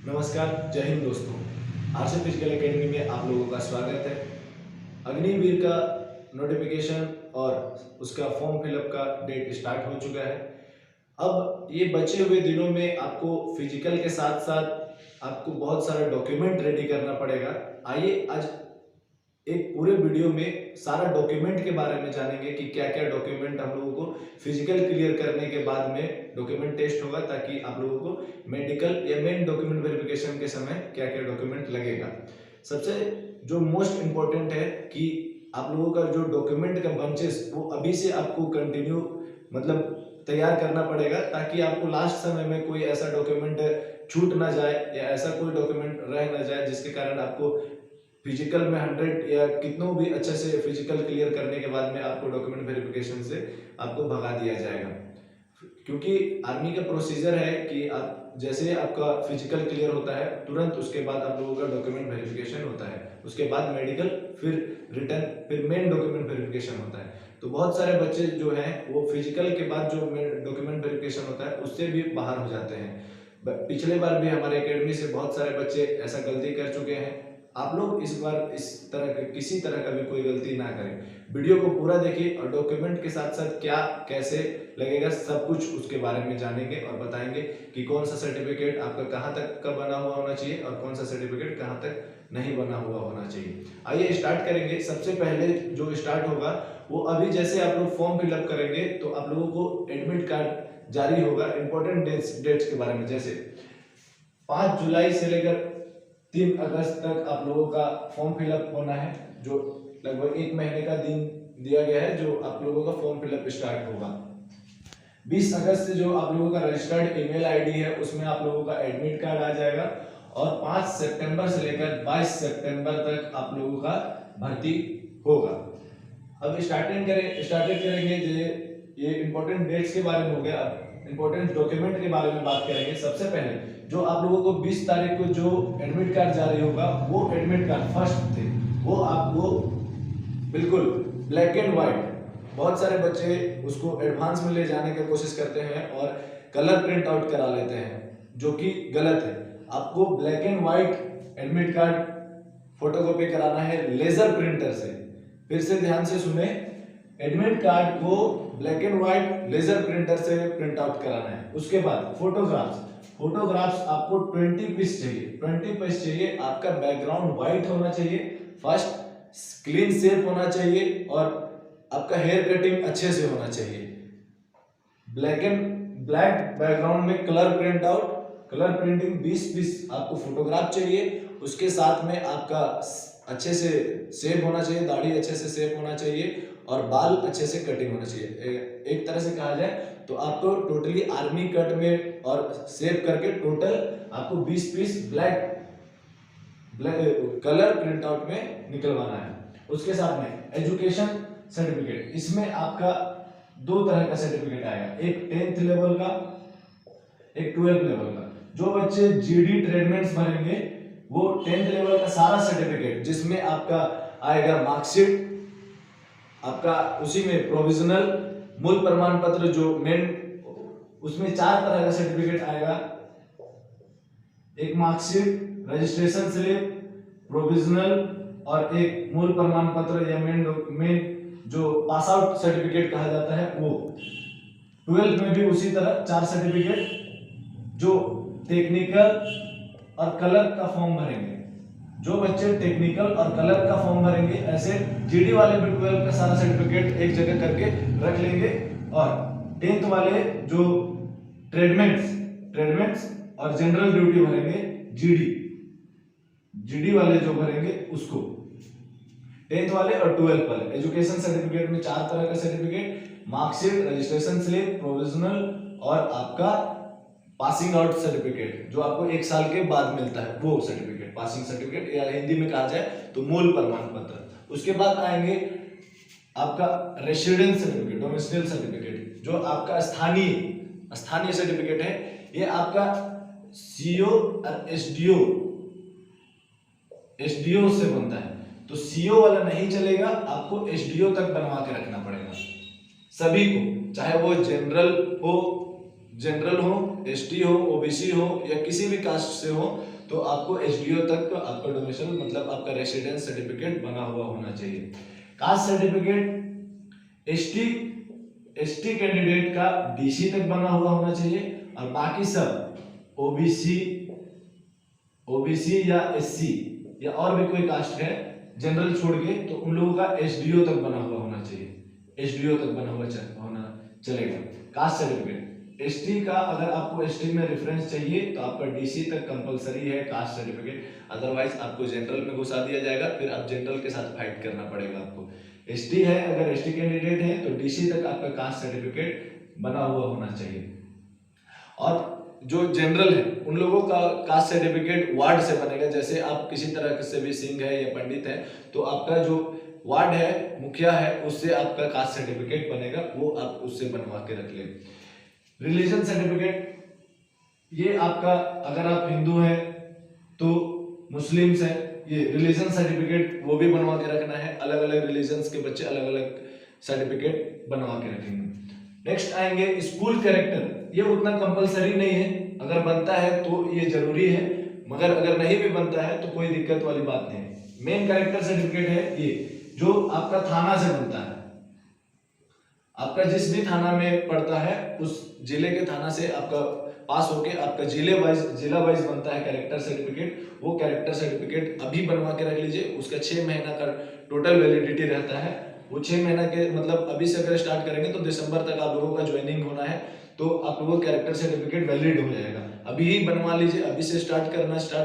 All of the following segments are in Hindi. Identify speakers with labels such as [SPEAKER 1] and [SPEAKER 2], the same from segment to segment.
[SPEAKER 1] नमस्कार, जय हिंद दोस्तों। आरसी फिजिकल एकेडमी में आप लोगों का स्वागत है। अग्निवीर का नोटिफिकेशन और उसका फॉर्म फिलअप का डेट स्टार्ट हो चुका है। अब ये बचे हुए दिनों में आपको फिजिकल के साथ साथ आपको बहुत सारा डॉक्यूमेंट रेडी करना पड़ेगा। आइए आज एक पूरे वीडियो में सारा डॉक्यूमेंट के बारे में जानेंगे कि क्या क्या डॉक्यूमेंट हम लोगों को फिजिकल क्लियर करने के बाद में डॉक्यूमेंट टेस्ट होगा, ताकि आप लोगों को मेडिकल या मेन डॉक्यूमेंट वेरिफिकेशन के समय क्या क्या डॉक्यूमेंट लगेगा। सबसे जो मोस्ट इम्पोर्टेंट है कि आप लोगों का जो डॉक्यूमेंट का बंचेस वो अभी से आपको कंटिन्यू मतलब तैयार करना पड़ेगा, ताकि आपको लास्ट समय में कोई ऐसा डॉक्यूमेंट छूट ना जाए या ऐसा कोई डॉक्यूमेंट रह ना जाए जिसके कारण आपको फिजिकल में 100 या कितनों भी अच्छे से फिजिकल क्लियर करने के बाद में आपको डॉक्यूमेंट वेरिफिकेशन से आपको भगा दिया जाएगा। क्योंकि आर्मी का प्रोसीजर है कि आप जैसे आपका फिजिकल क्लियर होता है तुरंत उसके बाद आप लोगों का डॉक्यूमेंट वेरिफिकेशन होता है, उसके बाद मेडिकल, फिर रिटर्न, फिर मेन डॉक्यूमेंट वेरिफिकेशन होता है। तो बहुत सारे बच्चे जो हैं वो फिजिकल के बाद जो डॉक्यूमेंट वेरिफिकेशन होता है उससे भी बाहर हो जाते हैं। पिछले बार भी हमारे एकेडमी से बहुत सारे बच्चे ऐसा गलती कर चुके हैं। आप लोग इस बार इस तरह के किसी तरह का भी कोई गलती ना करें। वीडियो को पूरा देखिए और डॉक्यूमेंट के साथ साथ क्या कैसे लगेगा सब कुछ उसके बारे में जानेंगे और बताएंगे कि कौन सा सर्टिफिकेट आपका कहाँ तक का बना हुआ होना चाहिए और कौन सा सर्टिफिकेट कहाँ तक नहीं बना हुआ होना चाहिए। आइए स्टार्ट करेंगे। सबसे पहले जो स्टार्ट होगा वो अभी जैसे आप लोग फॉर्म फिलअप करेंगे तो आप लोगों को एडमिट कार्ड जारी होगा। इंपॉर्टेंट डेट्स के बारे में, जैसे 5 जुलाई से लेकर 3 अगस्त तक आप लोगों का फॉर्म फिलअप होना है, जो लगभग 1 महीने का दिन दिया गया है जो आप लोगों का फॉर्म फिलअप स्टार्ट होगा। 20 अगस्त से जो आप लोगों का रजिस्टर्ड ईमेल आईडी है उसमें आप लोगों का एडमिट कार्ड आ जाएगा और 5 सितंबर से लेकर 22 सितंबर तक आप लोगों का भर्ती होगा। अब स्टार्टेड करेंगे ये इंपॉर्टेंट डेट्स के बारे में हो गया। अब इंपॉर्टेंट डॉक्यूमेंट के बारे में बात करेंगे। सबसे पहले जो आप लोगों को 20 तारीख को जो एडमिट कार्ड जारी होगा वो एडमिट कार्ड फर्स्ट थे, वो आपको बिल्कुल ब्लैक एंड व्हाइट, बहुत सारे बच्चे उसको एडवांस में ले जाने की कोशिश करते हैं और कलर प्रिंट आउट करा लेते हैं, जो कि गलत है। आपको black and white admit card photocopy कराना है लेजर प्रिंटर से। फिर से ध्यान से सुने, एडमिट कार्ड को black and white laser printer से प्रिंट आउट कराना है। उसके बाद फोटोग्राफ्स आपको 20 पीस चाहिए। 20 पीस चाहिए। आपका बैकग्राउंड व्हाइट होना चाहिए, फर्स्ट क्लीन शेप होना चाहिए और आपका हेयर कटिंग अच्छे से होना चाहिए। ब्लैक बैकग्राउंड में कलर प्रिंटिंग 20 पीस आपको फोटोग्राफ चाहिए। उसके साथ में आपका अच्छे से शेप होना चाहिए, दाढ़ी अच्छे से शेप होना चाहिए और बाल अच्छे से कटिंग होना चाहिए। एक तरह से कहा जाए तो आपको टोटली आर्मी कट में और शेप करके टोटल आपको 20 piece black colour print out में निकलवाना है। उसके साथ में एजुकेशन सर्टिफिकेट, इसमें आपका 2 तरह का सर्टिफिकेट आएगा, एक 10th लेवल का, एक 12th लेवल का। जो बच्चे जीडी ट्रेडमेंट्स भरेंगे वो 10th लेवल का सारा सर्टिफिकेट, जिसमें आपका आएगा मार्कशीट, आपका उसी में प्रोविजनल, मूल प्रमाण पत्र, जो मेन, उसमें 4 तरह का सर्टिफिकेट आएगा, एक मार्कशीट, रजिस्ट्रेशन स्लिप, प्रोविजनल और एक मूल प्रमाण पत्र या मेन जो पास आउट सर्टिफिकेट कहा जाता है वो। 12th में भी उसी तरह 4 सर्टिफिकेट। जो टेक्निकल और कलर का फॉर्म भरेंगे, जो बच्चे टेक्निकल और कलर का फॉर्म भरेंगे, ऐसे जीडी वाले भी 12 का सारा सर्टिफिकेट एक जगह करके रख लेंगे और 10th वाले जो ट्रेडमेंट्स और जनरल ड्यूटी भरेंगे, जीडी वाले जो भरेंगे उसको, 10th वाले और 12th वाले। एजुकेशन सर्टिफिकेट में 4 तरह का certificate, marksheet, registration slip, provisional और आपका पासिंग आउट सर्टिफिकेट, जो आपको 1 साल के बाद मिलता है वो सर्टिफिकेट, पासिंग सर्टिफिकेट या हिंदी में कहा जाए तो मूल प्रमाण पत्र। उसके बाद आएंगे आपका रेसिडेंस सर्टिफिकेट, डोमिसाइल सर्टिफिकेट, जो आपका स्थानीय सर्टिफिकेट है। ये आपका सीओ और एसडीओ से बनता है, तो सीओ वाला नहीं चलेगा, आपको एसडीओ तक बनवा के रखना पड़ेगा सभी को, चाहे वो जनरल हो जनरल हो, एसटी हो, ओबीसी हो या किसी भी कास्ट से हो, तो आपको एसडीओ तक आपका डोमिसाइल मतलब आपका रेसिडेंस सर्टिफिकेट बना हुआ होना चाहिए। Caste certificate ST ST candidate का डीसी तक बना हुआ होना चाहिए, और बाकी सब ओबीसी ओबीसी या एससी या और भी कोई कास्ट है जनरल छोड़ के, तो उन लोगों का एसडीओ तक बना हुआ होना चाहिए। एसडीओ तक बना हुआ होना चलेगा। कास्ट सर्टिफिकेट एसटी का, अगर आपको एसटी में रेफरेंस चाहिए तो आपका डीसी तक कंपलसरी है कास्ट सर्टिफिकेट, अदरवाइज आपको जनरल में घुसा दिया जाएगा, फिर आप जनरल के साथ फाइट करना पड़ेगा आपको। एसटी है, अगर एसटी कैंडिडेट है तो डीसी तक आपका कास्ट सर्टिफिकेट बना हुआ होना चाहिए। और जो जनरल है उन लोगों का कास्ट सर्टिफिकेट वार्ड से बनेगा। जैसे आप किसी तरह से भी सिंह है या पंडित है, तो आपका जो वार्ड है, मुखिया है, उससे आपका कास्ट सर्टिफिकेट बनेगा, वो आप उससे बनवा के रख ले। रिलीजन सर्टिफिकेट, ये आपका, अगर आप हिंदू हैं तो मुस्लिम्स हैं, ये रिलीजन सर्टिफिकेट वो भी बनवा के रखना है। अलग अलग रिलीजन्स के बच्चे अलग अलग सर्टिफिकेट बनवा के रखेंगे। नेक्स्ट आएंगे स्कूल कैरेक्टर, ये उतना कंपलसरी नहीं है, अगर बनता है तो ये जरूरी है, मगर अगर नहीं भी बनता है तो कोई दिक्कत वाली बात नहीं है। मेन कैरेक्टर सर्टिफिकेट है ये, जो आपका थाना से बनता है। आपका जिस भी थाना में पड़ता है उस जिले के थाना से आपका पास होके आपका जिला वाइज बनता है कैरेक्टर सर्टिफिकेट। वो कैरेक्टर सर्टिफिकेट अभी बनवा के रख लीजिए, उसका 6 महीना का टोटल वैलिडिटी रहता है। वो 6 महीना के मतलब अभी से अगर स्टार्ट करेंगे तो दिसंबर तक आप लोगों का ज्वाइनिंग होना है, तो आप लोगों का कैरेक्टर सर्टिफिकेट वैलिड हो जाएगा। अभी ही बनवा लीजिए, अभी से स्टार्ट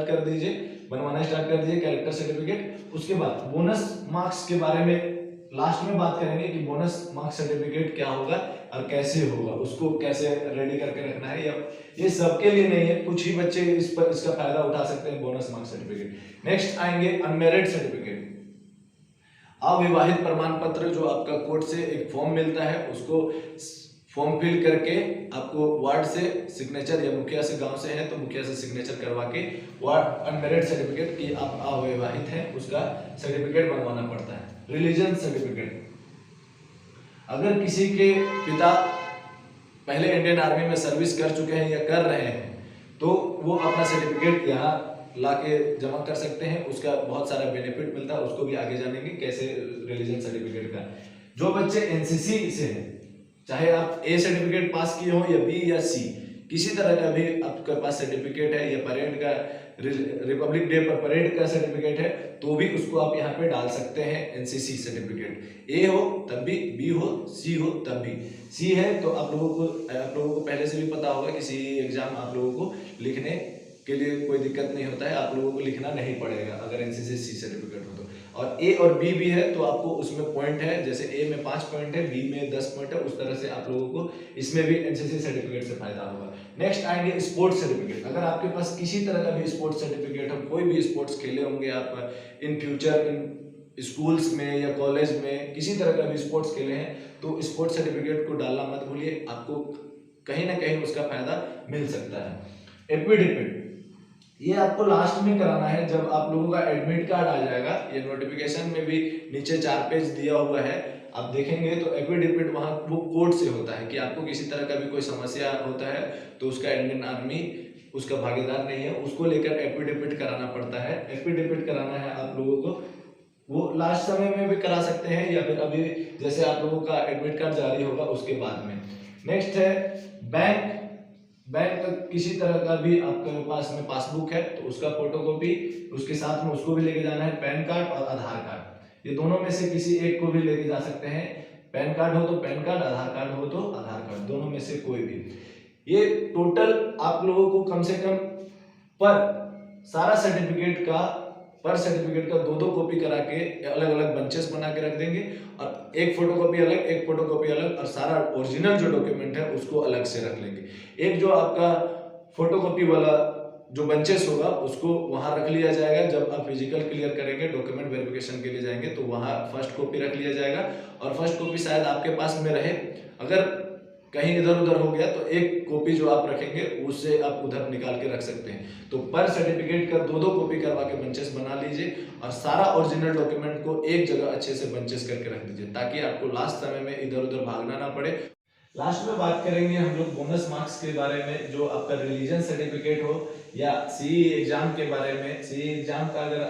[SPEAKER 1] कर दीजिए, बनवाना स्टार्ट कर दीजिए कैरेक्टर सर्टिफिकेट। उसके बाद बोनस मार्क्स के बारे में लास्ट में बात करेंगे कि बोनस मार्क्स सर्टिफिकेट क्या होगा और कैसे होगा, उसको कैसे रेडी करके रखना है। या ये सबके लिए नहीं है, कुछ ही बच्चे इसका फायदा उठा सकते हैं बोनस मार्क्स सर्टिफिकेट। नेक्स्ट आएंगे अनमेरिड सर्टिफिकेट, अविवाहित प्रमाण पत्र, जो आपका कोर्ट से एक फॉर्म मिलता है, उसको फॉर्म फिल करके आपको वार्ड से सिग्नेचर, या मुखिया से गांव से है तो मुखिया से सिग्नेचर करवा के वार्ड अनमेरिड सर्टिफिकेट कि आप अविवाहित हैं उसका सर्टिफिकेट बनवाना पड़ता है। रिलीजन सर्टिफिकेट, अगर किसी के पिता पहले इंडियन आर्मी में सर्विस कर चुके हैं या कर रहे हैं तो वो अपना सर्टिफिकेट यहाँ लाके जमा कर सकते हैं, उसका बहुत सारा बेनिफिट मिलता है, उसको भी आगे जानेंगे कैसे रिलीजन सर्टिफिकेट का। जो बच्चे एनसीसी से हैं, चाहे आप ए सर्टिफिकेट पास किए हो या बी या सी, किसी तरह का भी आपके पास सर्टिफिकेट है, या परेड का रिपब्लिक डे पर परेड का सर्टिफिकेट है, तो भी उसको आप यहाँ पे डाल सकते हैं एनसीसी सर्टिफिकेट। ए हो तब भी, बी हो, सी हो तब भी। सी है तो आप लोगों को पहले से भी पता होगा कि सी एग्जाम आप लोगों को लिखने के लिए कोई दिक्कत नहीं होता है, आप लोगों को लिखना नहीं पड़ेगा अगर एनसीसी सी सर्टिफिकेट हो तो। और ए और बी भी है तो आपको उसमें पॉइंट है, जैसे ए में 5 पॉइंट है, बी में 10 पॉइंट है, उस तरह से आप लोगों को इसमें भी एनसीसी सर्टिफिकेट से फायदा होगा। नेक्स्ट आएंगे स्पोर्ट्स सर्टिफिकेट, अगर आपके पास किसी तरह का भी स्पोर्ट्स सर्टिफिकेट हो, कोई भी स्पोर्ट्स खेले होंगे आप इन फ्यूचर, इन स्कूल्स में या कॉलेज में किसी तरह का भी स्पोर्ट्स खेले हैं, तो स्पोर्ट्स सर्टिफिकेट को डालना मत भूलिए, आपको कहीं ना कहीं उसका फायदा मिल सकता है। एफिडेविट, ये आपको लास्ट में कराना है जब आप लोगों का एडमिट कार्ड आ जाएगा। ये नोटिफिकेशन में भी नीचे 4 पेज दिया हुआ है, आप देखेंगे तो एफिडेविट वहाँ वो कोर्ट से होता है कि आपको किसी तरह का भी कोई समस्या होता है तो उसका इंडियन आर्मी उसका भागीदार नहीं है, उसको लेकर एफिडेविट कराना पड़ता है। एफिडेविट कराना है आप लोगों को, वो लास्ट समय में भी करा सकते हैं या फिर अभी जैसे आप लोगों का एडमिट कार्ड जारी होगा उसके बाद में। नेक्स्ट है बैंक किसी तरह का भी आपके पास में पासबुक है तो उसका फोटोकॉपी, उसके साथ में उसको भी लेके जाना है। पैन कार्ड और आधार कार्ड, ये दोनों में से किसी एक को भी लेके जा सकते हैं। पैन कार्ड हो तो पैन कार्ड, आधार कार्ड हो तो आधार कार्ड, दोनों में से कोई भी। ये टोटल आप लोगों को कम से कम पर सारा सर्टिफिकेट का पर सर्टिफिकेट का 2-2 कॉपी करा के अलग अलग बंचेस बना के रख देंगे, और एक फोटोकॉपी अलग, एक फोटोकॉपी अलग, और सारा ओरिजिनल जो डॉक्यूमेंट है उसको अलग से रख लेंगे। एक जो आपका फोटोकॉपी वाला जो बंचेस होगा उसको वहां रख लिया जाएगा, जब आप फिजिकल क्लियर करेंगे डॉक्यूमेंट वेरिफिकेशन के लिए जाएंगे तो वहां फर्स्ट कॉपी रख लिया जाएगा, और फर्स्ट कॉपी शायद आपके पास में रहे, अगर कहीं इधर उधर हो गया तो एक कॉपी जो आप रखेंगे उससे आप उधर निकाल के रख सकते हैं। तो पर सर्टिफिकेट का 2-2 कॉपी करवा के बंचेस बना लीजिए, और सारा ओरिजिनल डॉक्यूमेंट को एक जगह अच्छे से बंचेस करके रख दीजिए, ताकि आपको लास्ट समय में इधर उधर भागना ना पड़े। लास्ट में बात करेंगे हम लोग बोनस मार्क्स के बारे में, जो आपका रिलीजन सर्टिफिकेट हो या सीई एग्जाम के बारे में। सीई एग्जाम का अगर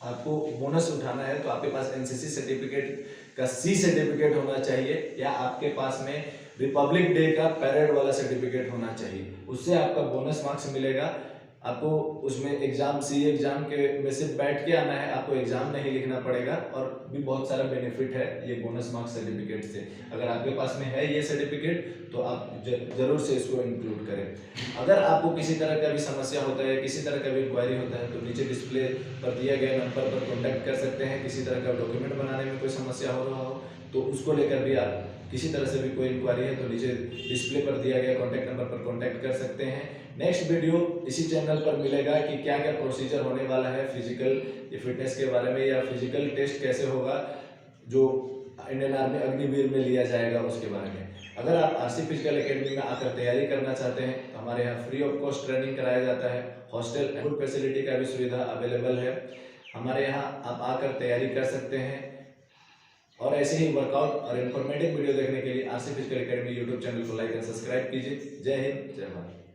[SPEAKER 1] आपको बोनस उठाना है तो आपके पास एनसीसी सर्टिफिकेट का सी सर्टिफिकेट होना चाहिए, या आपके पास में रिपब्लिक डे का पैरेड वाला सर्टिफिकेट होना चाहिए। उससे आपका बोनस मार्क्स मिलेगा। आपको उसमें एग्जाम सी एग्जाम के में सिर्फ बैठ के आना है, आपको एग्जाम नहीं लिखना पड़ेगा, और भी बहुत सारा बेनिफिट है ये बोनस मार्क्स सर्टिफिकेट से। अगर आपके पास में है ये सर्टिफिकेट तो आप जरूर से इसको इंक्लूड करें। अगर आपको किसी तरह का भी समस्या होता है, किसी तरह का भी इंक्वायरी होता है, तो नीचे डिस्प्ले पर दिए गए नंबर पर कॉन्टैक्ट कर सकते हैं। किसी तरह का डॉक्यूमेंट बनाने में कोई समस्या हो रहा हो तो उसको लेकर भी आप किसी तरह से भी कोई इंक्वायरी है तो नीचे डिस्प्ले पर दिया गया कॉन्टैक्ट नंबर पर कॉन्टैक्ट कर सकते हैं। नेक्स्ट वीडियो इसी चैनल पर मिलेगा कि क्या क्या प्रोसीजर होने वाला है फिजिकल या फिटनेस के बारे में, या फिजिकल टेस्ट कैसे होगा जो इंडियन आर्मी अग्निवीर में लिया जाएगा उसके बारे में। अगर आप आरसी फिजिकल एकेडमी में आकर तैयारी करना चाहते हैं तो हमारे यहाँ फ्री ऑफ कॉस्ट ट्रेनिंग कराया जाता है। हॉस्टल फूड फैसिलिटी का भी सुविधा अवेलेबल है। हमारे यहाँ आप आकर तैयारी कर सकते हैं। और ऐसे ही वर्कआउट और इन्फॉर्मेटिव वीडियो देखने के लिए RC physical academy YouTube channel को लाइक एंड सब्सक्राइब कीजिए। जय हिंद, जय भारत।